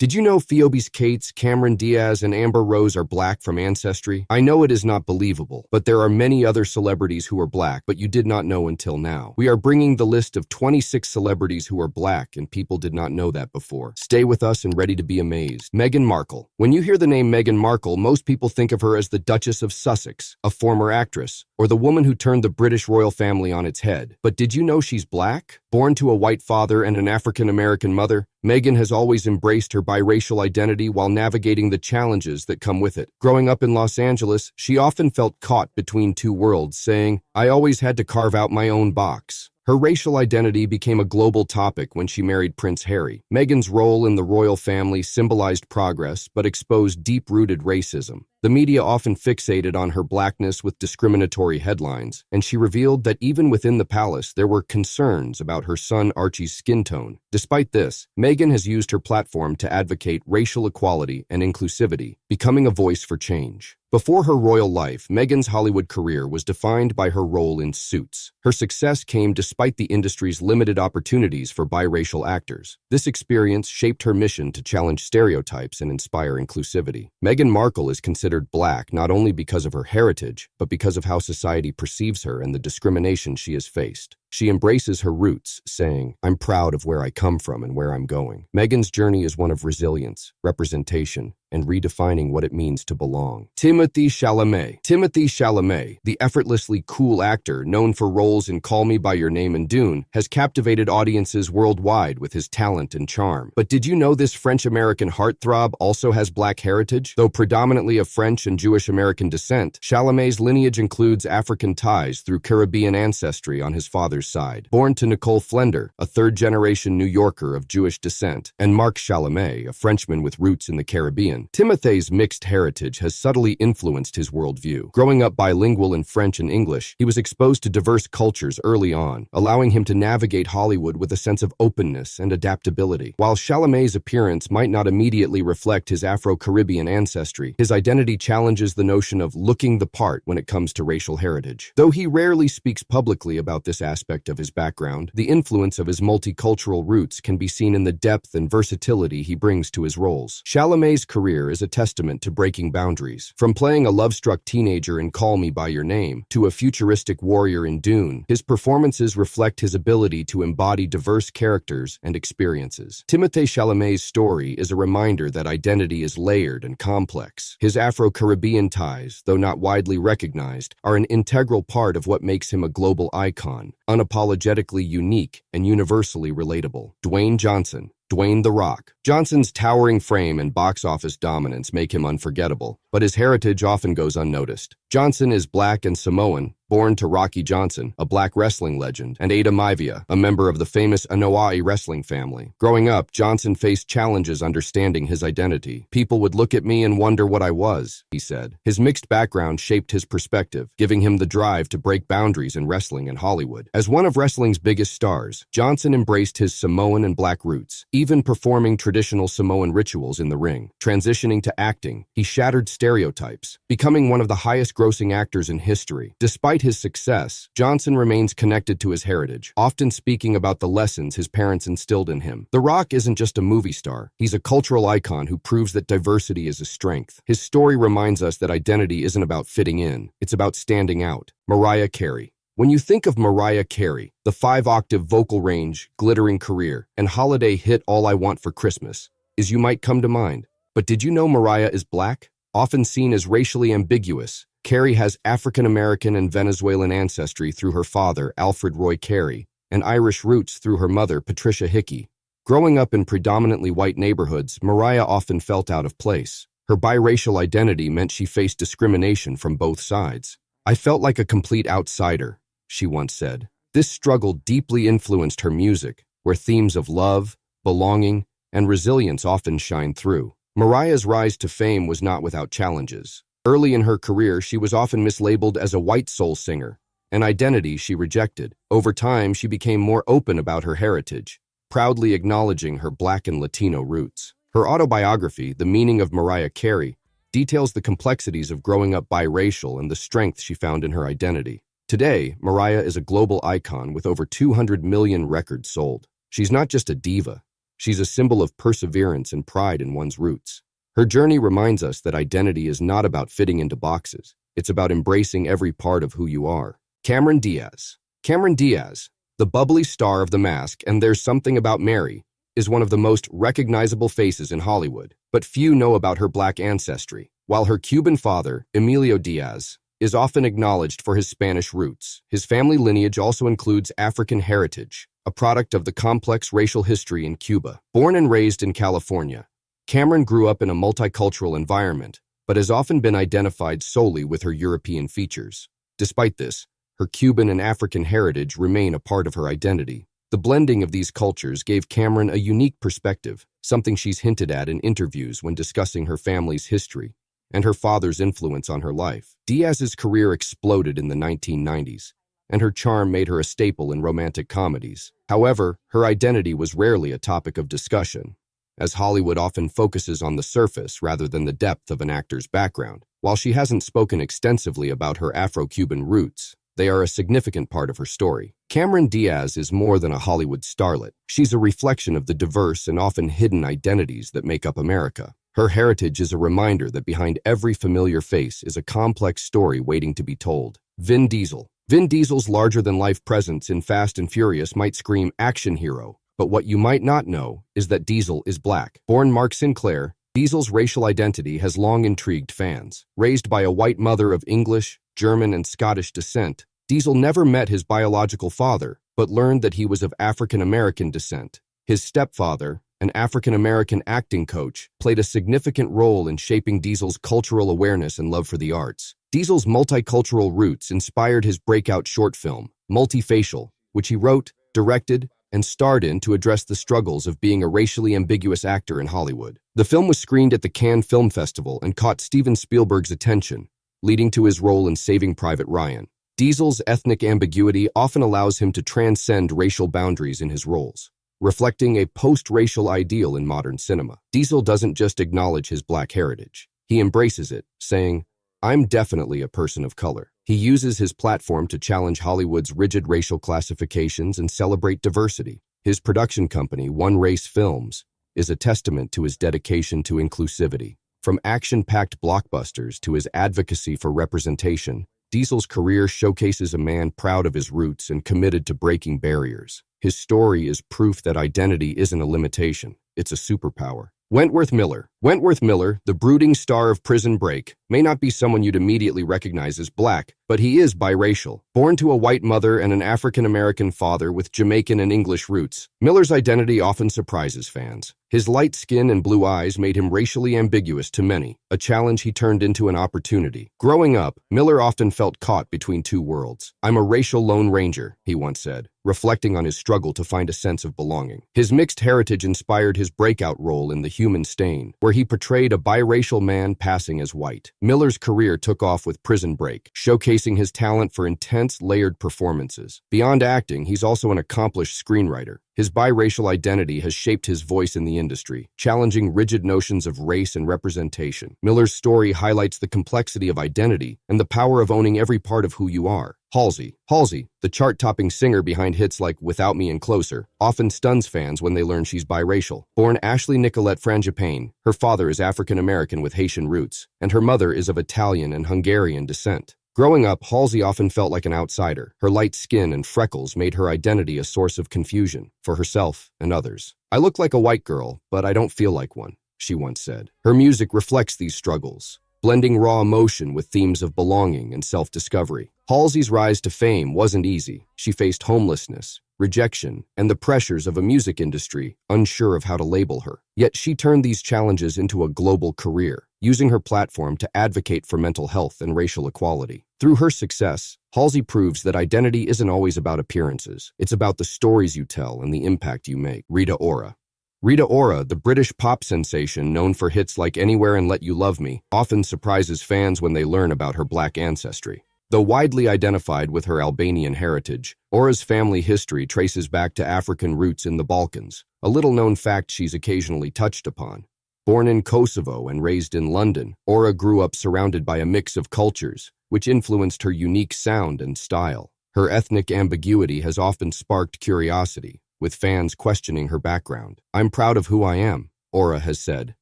Did you know Phoebe Cates, Cameron Diaz, and Amber Rose are black from ancestry? I know it is not believable, but there are many other celebrities who are black, but you did not know until now. We are bringing the list of 26 celebrities who are black, and people did not know that before. Stay with us and ready to be amazed. Meghan Markle. When you hear the name Meghan Markle, most people think of her as the Duchess of Sussex, a former actress, or the woman who turned the British royal family on its head. But did you know she's black? Born to a white father and an African-American mother, Meghan has always embraced her biracial identity while navigating the challenges that come with it. Growing up in Los Angeles, she often felt caught between two worlds, saying, "I always had to carve out my own box." Her racial identity became a global topic when she married Prince Harry. Meghan's role in the royal family symbolized progress but exposed deep-rooted racism. The media often fixated on her blackness with discriminatory headlines, and she revealed that even within the palace there were concerns about her son Archie's skin tone. Despite this, Meghan has used her platform to advocate racial equality and inclusivity, becoming a voice for change. Before her royal life, Meghan's Hollywood career was defined by her role in Suits. Her success came despite the industry's limited opportunities for biracial actors. This experience shaped her mission to challenge stereotypes and inspire inclusivity. Meghan Markle is considered black not only because of her heritage, but because of how society perceives her and the discrimination she has faced. She embraces her roots, saying, "I'm proud of where I come from and where I'm going." Meghan's journey is one of resilience, representation, and redefining what it means to belong. Timothée Chalamet. Timothée Chalamet, the effortlessly cool actor known for roles in Call Me by Your Name and Dune, has captivated audiences worldwide with his talent and charm. But did you know this French-American heartthrob also has black heritage? Though predominantly of French and Jewish-American descent, Chalamet's lineage includes African ties through Caribbean ancestry on his father's side. Born to Nicole Flender, a third-generation New Yorker of Jewish descent, and Marc Chalamet, a Frenchman with roots in the Caribbean, Timothée's mixed heritage has subtly influenced his worldview. Growing up bilingual in French and English, he was exposed to diverse cultures early on, allowing him to navigate Hollywood with a sense of openness and adaptability. While Chalamet's appearance might not immediately reflect his Afro-Caribbean ancestry, his identity challenges the notion of looking the part when it comes to racial heritage. Though he rarely speaks publicly about this aspect of his background, the influence of his multicultural roots can be seen in the depth and versatility he brings to his roles. Chalamet's career is a testament to breaking boundaries. From playing a love-struck teenager in Call Me by Your Name to a futuristic warrior in Dune, his performances reflect his ability to embody diverse characters and experiences. Timothée Chalamet's story is a reminder that identity is layered and complex. His Afro-Caribbean ties, though not widely recognized, are an integral part of what makes him a global icon, unapologetically unique and universally relatable. Dwayne Johnson. Dwayne "The Rock" Johnson's towering frame and box office dominance make him unforgettable, but his heritage often goes unnoticed. Johnson is black and Samoan, born to Rocky Johnson, a black wrestling legend, and Ada Maivia, a member of the famous Anoa'i wrestling family. Growing up, Johnson faced challenges understanding his identity. "People would look at me and wonder what I was," he said. His mixed background shaped his perspective, giving him the drive to break boundaries in wrestling and Hollywood. As one of wrestling's biggest stars, Johnson embraced his Samoan and black roots, even performing traditional Samoan rituals in the ring. Transitioning to acting, he shattered stereotypes, becoming one of the highest-grossing actors in history. Despite his success, Johnson remains connected to his heritage, often speaking about the lessons his parents instilled in him. The Rock isn't just a movie star. He's a cultural icon who proves that diversity is a strength. His story reminds us that identity isn't about fitting in. It's about standing out. Mariah Carey. When you think of Mariah Carey, the 5-octave vocal range, glittering career, and holiday hit All I Want for Christmas is you might come to mind. But did you know Mariah is black? Often seen as racially ambiguous, Carey has African-American and Venezuelan ancestry through her father, Alfred Roy Carey, and Irish roots through her mother, Patricia Hickey. Growing up in predominantly white neighborhoods, Mariah often felt out of place. Her biracial identity meant she faced discrimination from both sides. "I felt like a complete outsider," she once said. This struggle deeply influenced her music, where themes of love, belonging, and resilience often shine through. Mariah's rise to fame was not without challenges. Early in her career, she was often mislabeled as a white soul singer, an identity she rejected. Over time, she became more open about her heritage, proudly acknowledging her black and Latino roots. Her autobiography, The Meaning of Mariah Carey, details the complexities of growing up biracial and the strength she found in her identity. Today, Mariah is a global icon with over 200 million records sold. She's not just a diva. She's a symbol of perseverance and pride in one's roots. Her journey reminds us that identity is not about fitting into boxes. It's about embracing every part of who you are. Cameron Diaz. Cameron Diaz, the bubbly star of The Mask and There's Something About Mary, is one of the most recognizable faces in Hollywood, but few know about her Black ancestry. While her Cuban father, Emilio Diaz, is often acknowledged for his Spanish roots, his family lineage also includes African heritage, a product of the complex racial history in Cuba. Born and raised in California, Cameron grew up in a multicultural environment, but has often been identified solely with her European features. Despite this, her Cuban and African heritage remain a part of her identity. The blending of these cultures gave Cameron a unique perspective, something she's hinted at in interviews when discussing her family's history and her father's influence on her life. Diaz's career exploded in the 1990s, and her charm made her a staple in romantic comedies. However, her identity was rarely a topic of discussion, as Hollywood often focuses on the surface rather than the depth of an actor's background. While she hasn't spoken extensively about her Afro-Cuban roots, they are a significant part of her story. Cameron Diaz is more than a Hollywood starlet. She's a reflection of the diverse and often hidden identities that make up America. Her heritage is a reminder that behind every familiar face is a complex story waiting to be told. Vin Diesel. Vin Diesel's larger-than-life presence in Fast and Furious might scream action hero, but what you might not know is that Diesel is Black. Born Mark Sinclair, Diesel's racial identity has long intrigued fans. Raised by a white mother of English, German, and Scottish descent, Diesel never met his biological father, but learned that he was of African-American descent. His stepfather, an African-American acting coach, played a significant role in shaping Diesel's cultural awareness and love for the arts. Diesel's multicultural roots inspired his breakout short film, Multifacial, which he wrote, directed, and starred in to address the struggles of being a racially ambiguous actor in Hollywood. The film was screened at the Cannes Film Festival and caught Steven Spielberg's attention, leading to his role in Saving Private Ryan. Diesel's ethnic ambiguity often allows him to transcend racial boundaries in his roles, reflecting a post-racial ideal in modern cinema. Diesel doesn't just acknowledge his Black heritage. He embraces it, saying, "I'm definitely a person of color." He uses his platform to challenge Hollywood's rigid racial classifications and celebrate diversity. His production company, One Race Films, is a testament to his dedication to inclusivity. From action-packed blockbusters to his advocacy for representation, Diesel's career showcases a man proud of his roots and committed to breaking barriers. His story is proof that identity isn't a limitation, it's a superpower. Wentworth Miller. Wentworth Miller, the brooding star of Prison Break, may not be someone you'd immediately recognize as Black, but he is biracial. Born to a white mother and an African-American father with Jamaican and English roots, Miller's identity often surprises fans. His light skin and blue eyes made him racially ambiguous to many, a challenge he turned into an opportunity. Growing up, Miller often felt caught between two worlds. "I'm a racial lone ranger," he once said, reflecting on his struggle to find a sense of belonging. His mixed heritage inspired his breakout role in The Human Stain, where he portrayed a biracial man passing as white. Miller's career took off with Prison Break, showcasing his talent for intense, layered performances. Beyond acting, he's also an accomplished screenwriter. His biracial identity has shaped his voice in the industry, challenging rigid notions of race and representation. Miller's story highlights the complexity of identity and the power of owning every part of who you are. Halsey. Halsey, the chart-topping singer behind hits like Without Me and Closer, often stuns fans when they learn she's biracial. Born Ashley Nicolette Frangipane, her father is African-American with Haitian roots, and her mother is of Italian and Hungarian descent. Growing up, Halsey often felt like an outsider. Her light skin and freckles made her identity a source of confusion for herself and others. "I look like a white girl, but I don't feel like one," she once said. Her music reflects these struggles, blending raw emotion with themes of belonging and self-discovery. Halsey's rise to fame wasn't easy. She faced homelessness, rejection, and the pressures of a music industry unsure of how to label her. Yet she turned these challenges into a global career, using her platform to advocate for mental health and racial equality. Through her success, Halsey proves that identity isn't always about appearances. It's about the stories you tell and the impact you make. Rita Ora. Rita Ora, the British pop sensation known for hits like Anywhere and Let You Love Me, often surprises fans when they learn about her Black ancestry. Though widely identified with her Albanian heritage, Ora's family history traces back to African roots in the Balkans, a little-known fact she's occasionally touched upon. Born in Kosovo and raised in London, Ora grew up surrounded by a mix of cultures, which influenced her unique sound and style. Her ethnic ambiguity has often sparked curiosity, with fans questioning her background. "I'm proud of who I am," Aura has said,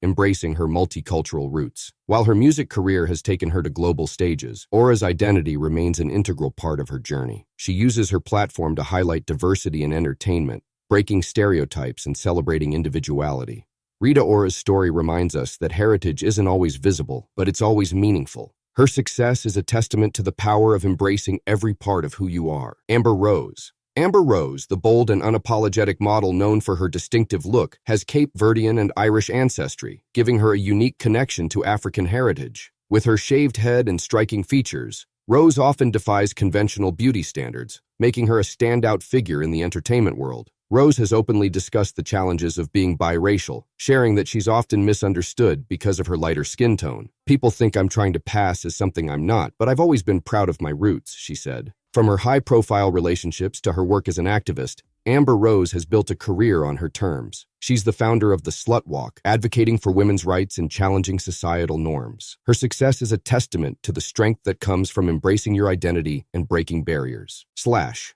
embracing her multicultural roots. While her music career has taken her to global stages, Aura's identity remains an integral part of her journey. She uses her platform to highlight diversity in entertainment, breaking stereotypes and celebrating individuality. Rita Ora's story reminds us that heritage isn't always visible, but it's always meaningful. Her success is a testament to the power of embracing every part of who you are. Amber Rose. Amber Rose, the bold and unapologetic model known for her distinctive look, has Cape Verdean and Irish ancestry, giving her a unique connection to African heritage. With her shaved head and striking features, Rose often defies conventional beauty standards, making her a standout figure in the entertainment world. Rose has openly discussed the challenges of being biracial, sharing that she's often misunderstood because of her lighter skin tone. "People think I'm trying to pass as something I'm not, but I've always been proud of my roots," she said. From her high-profile relationships to her work as an activist, Amber Rose has built a career on her terms. She's the founder of the Slut Walk, advocating for women's rights and challenging societal norms. Her success is a testament to the strength that comes from embracing your identity and breaking barriers. Slash,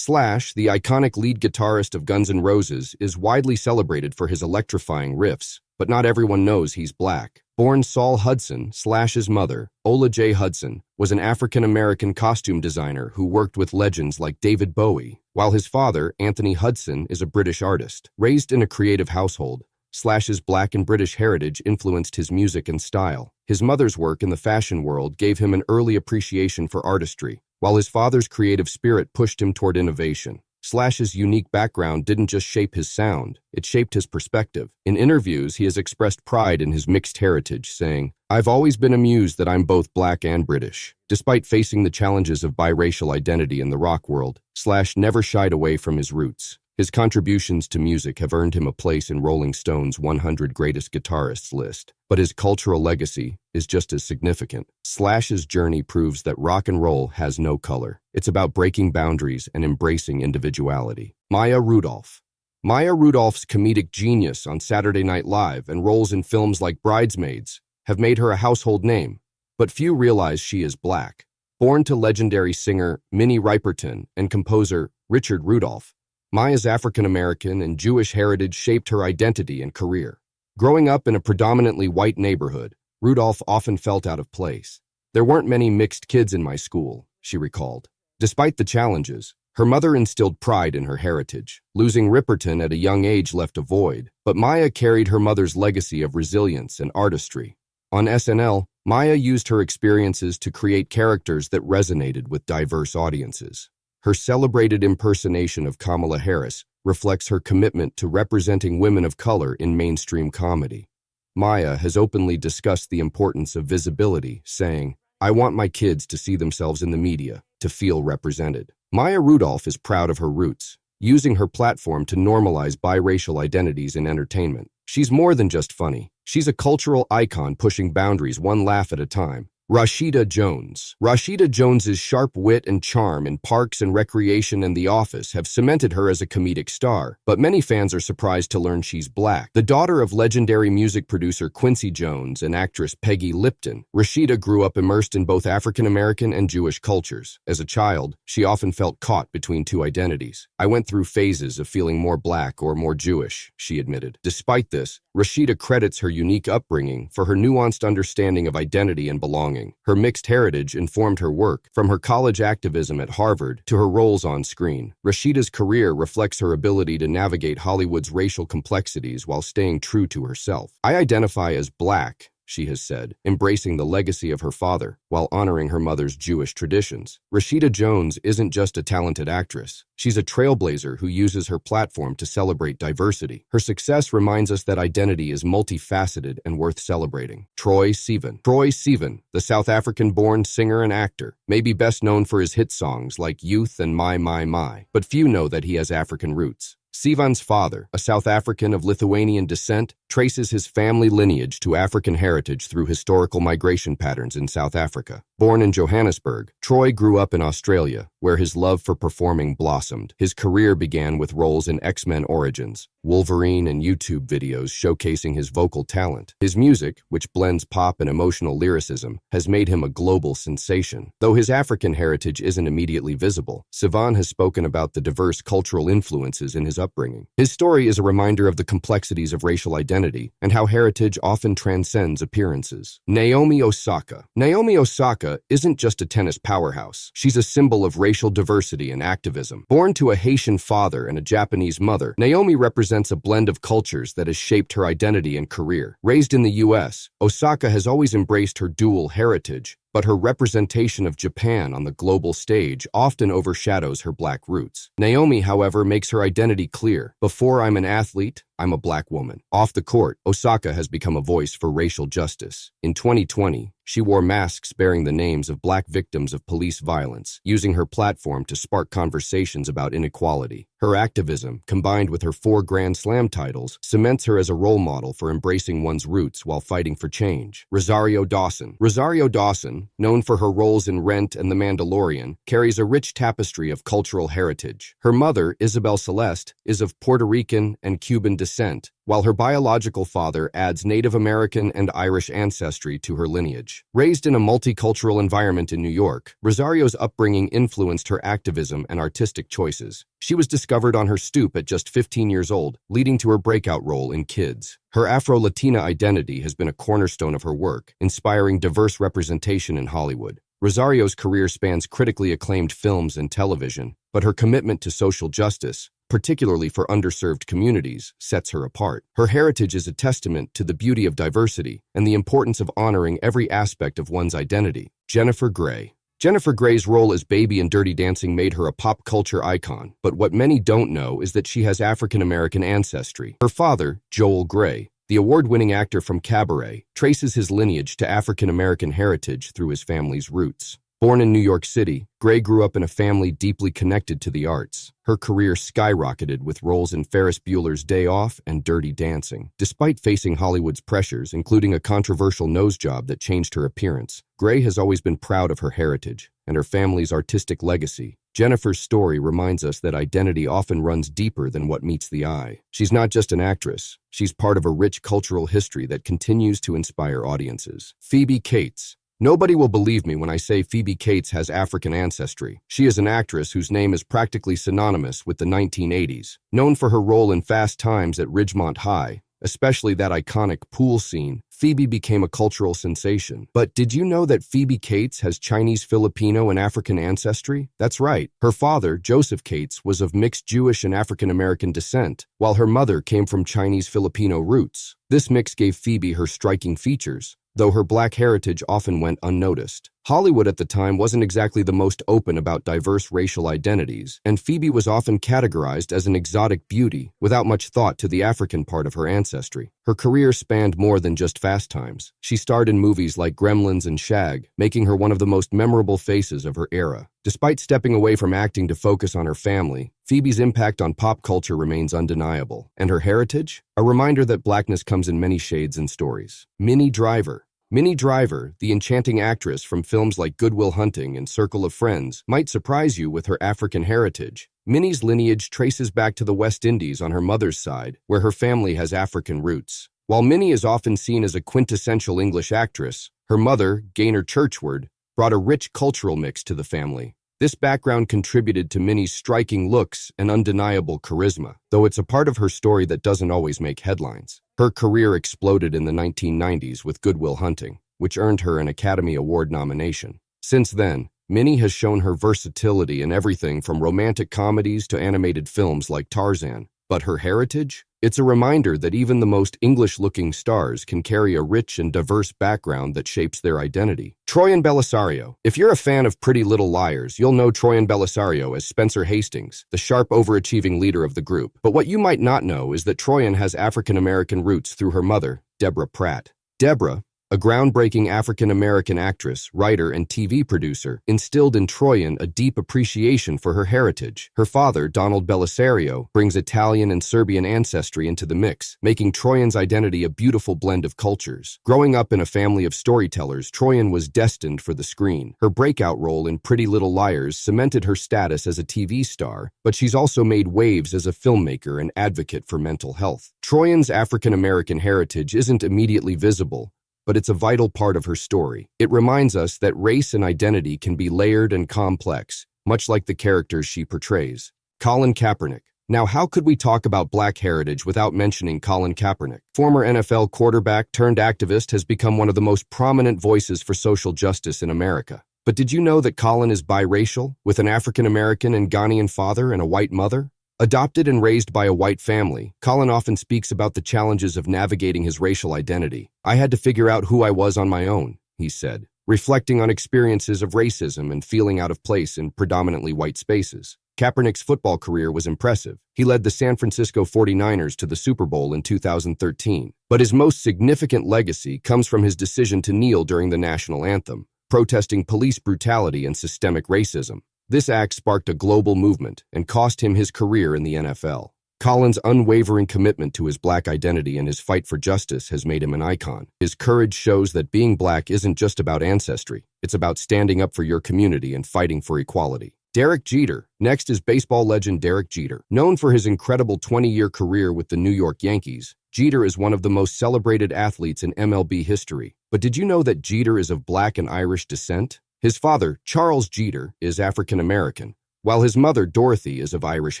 the iconic lead guitarist of Guns N' Roses, is widely celebrated for his electrifying riffs, but not everyone knows he's black. Born Saul Hudson, Slash's mother, Ola J. Hudson, was an African-American costume designer who worked with legends like David Bowie, while his father, Anthony Hudson, is a British artist. Raised in a creative household, Slash's black and British heritage influenced his music and style. His mother's work in the fashion world gave him an early appreciation for artistry, while his father's creative spirit pushed him toward innovation. Slash's unique background didn't just shape his sound, it shaped his perspective. In interviews, he has expressed pride in his mixed heritage, saying, "I've always been amused that I'm both black and British." Despite facing the challenges of biracial identity in the rock world, Slash never shied away from his roots. His contributions to music have earned him a place in Rolling Stone's 100 Greatest Guitarists list, but his cultural legacy is just as significant. Slash's journey proves that rock and roll has no color. It's about breaking boundaries and embracing individuality. Maya Rudolph. Maya Rudolph's comedic genius on Saturday Night Live and roles in films like Bridesmaids have made her a household name, but few realize she is black. Born to legendary singer Minnie Riperton and composer Richard Rudolph, Maya's African-American and Jewish heritage shaped her identity and career. Growing up in a predominantly white neighborhood, Rudolph often felt out of place. "There weren't many mixed kids in my school," she recalled. Despite the challenges, her mother instilled pride in her heritage. Losing Riperton at a young age left a void, but Maya carried her mother's legacy of resilience and artistry. On SNL, Maya used her experiences to create characters that resonated with diverse audiences. Her celebrated impersonation of Kamala Harris reflects her commitment to representing women of color in mainstream comedy. Maya has openly discussed the importance of visibility, saying, "I want my kids to see themselves in the media, to feel represented." Maya Rudolph is proud of her roots, using her platform to normalize biracial identities in entertainment. She's more than just funny. She's a cultural icon pushing boundaries one laugh at a time. Rashida Jones. Rashida Jones's sharp wit and charm in Parks and Recreation and The Office have cemented her as a comedic star, but many fans are surprised to learn she's black. The daughter of legendary music producer Quincy Jones and actress Peggy Lipton, Rashida grew up immersed in both African-American and Jewish cultures. As a child, she often felt caught between two identities. "I went through phases of feeling more black or more Jewish," she admitted. Despite this, Rashida credits her unique upbringing for her nuanced understanding of identity and belonging. Her mixed heritage informed her work, from her college activism at Harvard to her roles on screen. Rashida's career reflects her ability to navigate Hollywood's racial complexities while staying true to herself. "I identify as black," she has said, embracing the legacy of her father while honoring her mother's Jewish traditions. Rashida Jones isn't just a talented actress. She's a trailblazer who uses her platform to celebrate diversity. Her success reminds us that identity is multifaceted and worth celebrating. Troye Sivan. Troye Sivan, the South African-born singer and actor, may be best known for his hit songs like Youth and My, but few know that he has African roots. Sivan's father, a South African of Lithuanian descent, traces his family lineage to African heritage through historical migration patterns in South Africa. Born in Johannesburg, Troye grew up in Australia, where his love for performing blossomed. His career began with roles in X-Men Origins, Wolverine, and YouTube videos showcasing his vocal talent. His music, which blends pop and emotional lyricism, has made him a global sensation. Though his African heritage isn't immediately visible, Sivan has spoken about the diverse cultural influences in his upbringing. His story is a reminder of the complexities of racial identity and how heritage often transcends appearances. Naomi Osaka. Naomi Osaka isn't just a tennis powerhouse. She's a symbol of racial diversity and activism. Born to a Haitian father and a Japanese mother, Naomi represents a blend of cultures that has shaped her identity and career. Raised in the U.S., Osaka has always embraced her dual heritage, but her representation of Japan on the global stage often overshadows her Black roots. Naomi, however, makes her identity clear. Before I'm an athlete, I'm a Black woman. Off the court, Osaka has become a voice for racial justice. In 2020, she wore masks bearing the names of Black victims of police violence, using her platform to spark conversations about inequality. Her activism, combined with her 4 Grand Slam titles, cements her as a role model for embracing one's roots while fighting for change. Rosario Dawson. Rosario Dawson, known for her roles in Rent and The Mandalorian, carries a rich tapestry of cultural heritage. Her mother, Isabel Celeste, is of Puerto Rican and Cuban descent, while her biological father adds Native American and Irish ancestry to her lineage. Raised in a multicultural environment in New York, Rosario's upbringing influenced her activism and artistic choices. She was discovered on her stoop at just 15 years old, leading to her breakout role in Kids. Her Afro-Latina identity has been a cornerstone of her work, inspiring diverse representation in Hollywood. Rosario's career spans critically acclaimed films and television, but her commitment to social justice, particularly for underserved communities, sets her apart. Her heritage is a testament to the beauty of diversity and the importance of honoring every aspect of one's identity. Jennifer Grey. Jennifer Grey's role as Baby in Dirty Dancing made her a pop culture icon, but what many don't know is that she has African American ancestry. Her father, Joel Grey, the award-winning actor from Cabaret, traces his lineage to African American heritage through his family's roots. Born in New York City, Grey grew up in a family deeply connected to the arts. Her career skyrocketed with roles in Ferris Bueller's Day Off and Dirty Dancing. Despite facing Hollywood's pressures, including a controversial nose job that changed her appearance, Grey has always been proud of her heritage and her family's artistic legacy. Jennifer's story reminds us that identity often runs deeper than what meets the eye. She's not just an actress. She's part of a rich cultural history that continues to inspire audiences. Phoebe Cates. Nobody will believe me when I say Phoebe Cates has African ancestry. She is an actress whose name is practically synonymous with the 1980s. Known for her role in Fast Times at Ridgemont High, especially that iconic pool scene, Phoebe became a cultural sensation. But did you know that Phoebe Cates has Chinese, Filipino, and African ancestry? That's right. Her father, Joseph Cates, was of mixed Jewish and African American descent, while her mother came from Chinese Filipino roots. This mix gave Phoebe her striking features, though her Black heritage often went unnoticed. Hollywood at the time wasn't exactly the most open about diverse racial identities, and Phoebe was often categorized as an exotic beauty without much thought to the African part of her ancestry. Her career spanned more than just Fast Times. She starred in movies like Gremlins and Shag, making her one of the most memorable faces of her era. Despite stepping away from acting to focus on her family, Phoebe's impact on pop culture remains undeniable. And her heritage? A reminder that Blackness comes in many shades and stories. Minnie Driver. Minnie Driver, the enchanting actress from films like Good Will Hunting and Circle of Friends, might surprise you with her African heritage. Minnie's lineage traces back to the West Indies on her mother's side, where her family has African roots. While Minnie is often seen as a quintessential English actress, her mother, Gaynor Churchward, brought a rich cultural mix to the family. This background contributed to Minnie's striking looks and undeniable charisma, though it's a part of her story that doesn't always make headlines. Her career exploded in the 1990s with Good Will Hunting, which earned her an Academy Award nomination. Since then, Minnie has shown her versatility in everything from romantic comedies to animated films like Tarzan. But her heritage? It's a reminder that even the most English-looking stars can carry a rich and diverse background that shapes their identity. Troyan Bellisario. If you're a fan of Pretty Little Liars, you'll know Troyan Bellisario as Spencer Hastings, the sharp, overachieving leader of the group. But what you might not know is that Troyan has African-American roots through her mother, Deborah Pratt. Deborah, a groundbreaking African-American actress, writer, and TV producer, instilled in Troyan a deep appreciation for her heritage. Her father, Donald Bellisario, brings Italian and Serbian ancestry into the mix, making Troyan's identity a beautiful blend of cultures. Growing up in a family of storytellers, Troyan was destined for the screen. Her breakout role in Pretty Little Liars cemented her status as a TV star, but she's also made waves as a filmmaker and advocate for mental health. Troyan's African-American heritage isn't immediately visible, but it's a vital part of her story. It reminds us that race and identity can be layered and complex, much like the characters she portrays. Colin Kaepernick. Now, how could we talk about black heritage without mentioning Colin Kaepernick? Former NFL quarterback turned activist has become one of the most prominent voices for social justice in America. But did you know that Colin is biracial, with an African-American and Ghanaian father and a white mother? Adopted and raised by a white family, Colin often speaks about the challenges of navigating his racial identity. "I had to figure out who I was on my own," he said, reflecting on experiences of racism and feeling out of place in predominantly white spaces. Kaepernick's football career was impressive. He led the San Francisco 49ers to the Super Bowl in 2013. But his most significant legacy comes from his decision to kneel during the national anthem, protesting police brutality and systemic racism. This act sparked a global movement and cost him his career in the NFL. Colin's unwavering commitment to his black identity and his fight for justice has made him an icon. His courage shows that being black isn't just about ancestry. It's about standing up for your community and fighting for equality. Derek Jeter. Next is baseball legend Derek Jeter. Known for his incredible 20-year career with the New York Yankees, Jeter is one of the most celebrated athletes in MLB history. But did you know that Jeter is of black and Irish descent? His father, Charles Jeter, is African American, while his mother, Dorothy, is of Irish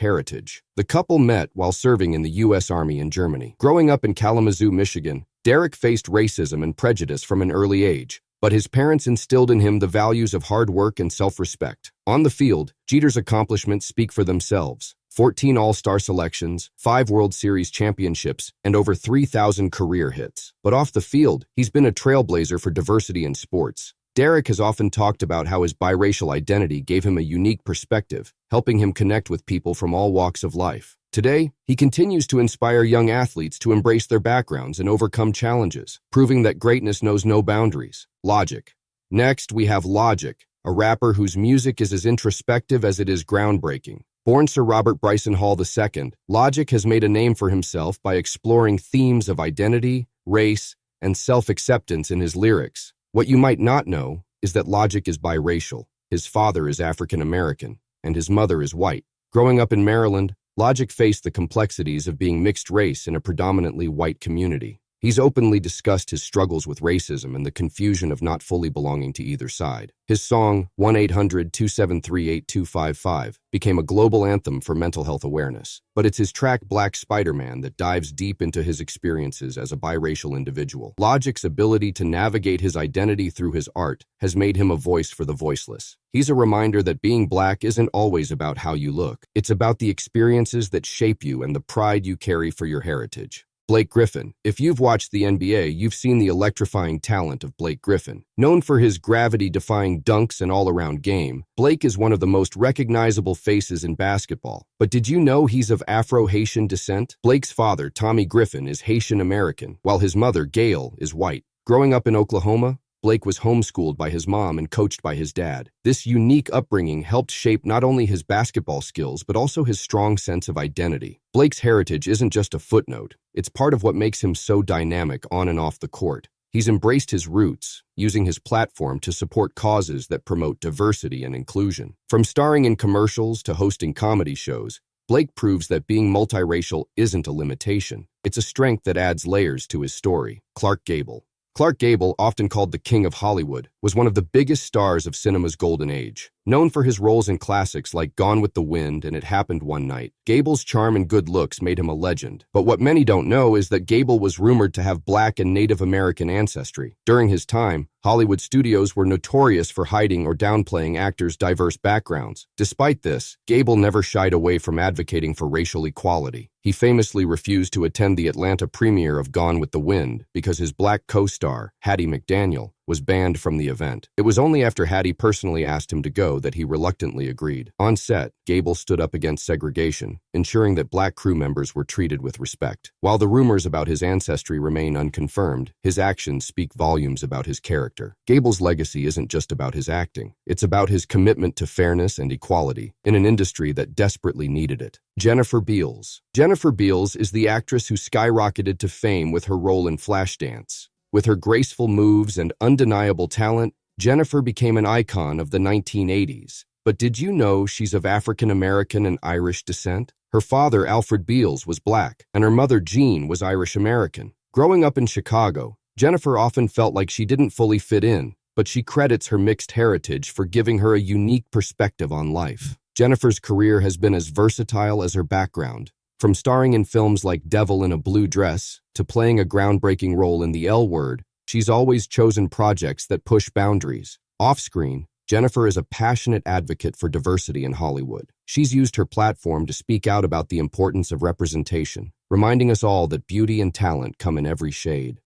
heritage. The couple met while serving in the U.S. Army in Germany. Growing up in Kalamazoo, Michigan, Derek faced racism and prejudice from an early age, but his parents instilled in him the values of hard work and self-respect. On the field, Jeter's accomplishments speak for themselves. 14 All-Star selections, 5 World Series championships, and over 3,000 career hits. But off the field, he's been a trailblazer for diversity in sports. Derek has often talked about how his biracial identity gave him a unique perspective, helping him connect with people from all walks of life. Today, he continues to inspire young athletes to embrace their backgrounds and overcome challenges, proving that greatness knows no boundaries. Logic. Next, we have Logic, a rapper whose music is as introspective as it is groundbreaking. Born Sir Robert Bryson Hall II, Logic has made a name for himself by exploring themes of identity, race, and self-acceptance in his lyrics. What you might not know is that Logic is biracial. His father is African American, and his mother is white. Growing up in Maryland, Logic faced the complexities of being mixed race in a predominantly white community. He's openly discussed his struggles with racism and the confusion of not fully belonging to either side. His song, 1-800-273-8255, became a global anthem for mental health awareness. But it's his track Black Spider-Man that dives deep into his experiences as a biracial individual. Logic's ability to navigate his identity through his art has made him a voice for the voiceless. He's a reminder that being black isn't always about how you look. It's about the experiences that shape you and the pride you carry for your heritage. Blake Griffin. If you've watched the NBA, you've seen the electrifying talent of Blake Griffin. Known for his gravity-defying dunks and all-around game, Blake is one of the most recognizable faces in basketball. But did you know he's of Afro-Haitian descent? Blake's father, Tommy Griffin, is Haitian-American, while his mother, Gail, is white. Growing up in Oklahoma, Blake was homeschooled by his mom and coached by his dad. This unique upbringing helped shape not only his basketball skills, but also his strong sense of identity. Blake's heritage isn't just a footnote. It's part of what makes him so dynamic on and off the court. He's embraced his roots, using his platform to support causes that promote diversity and inclusion. From starring in commercials to hosting comedy shows, Blake proves that being multiracial isn't a limitation. It's a strength that adds layers to his story. Clark Gable. Clark Gable, often called the King of Hollywood, was one of the biggest stars of cinema's golden age. Known for his roles in classics like Gone with the Wind and It Happened One Night, Gable's charm and good looks made him a legend. But what many don't know is that Gable was rumored to have black and Native American ancestry. During his time, Hollywood studios were notorious for hiding or downplaying actors' diverse backgrounds. Despite this, Gable never shied away from advocating for racial equality. He famously refused to attend the Atlanta premiere of Gone with the Wind because his black co-star, Hattie McDaniel, was banned from the event. It was only after Hattie personally asked him to go that he reluctantly agreed. On set, Gable stood up against segregation, ensuring that black crew members were treated with respect. While the rumors about his ancestry remain unconfirmed, his actions speak volumes about his character. Gable's legacy isn't just about his acting. It's about his commitment to fairness and equality in an industry that desperately needed it. Jennifer Beals. Jennifer Beals is the actress who skyrocketed to fame with her role in Flashdance. With her graceful moves and undeniable talent, Jennifer became an icon of the 1980s. But did you know she's of African American and Irish descent? Her father, Alfred Beals, was black, and her mother, Jean, was Irish American. Growing up in Chicago, Jennifer often felt like she didn't fully fit in, but she credits her mixed heritage for giving her a unique perspective on life. Jennifer's career has been as versatile as her background. From starring in films like Devil in a Blue Dress to playing a groundbreaking role in The L Word, she's always chosen projects that push boundaries. Off-screen, Jennifer is a passionate advocate for diversity in Hollywood. She's used her platform to speak out about the importance of representation, reminding us all that beauty and talent come in every shade.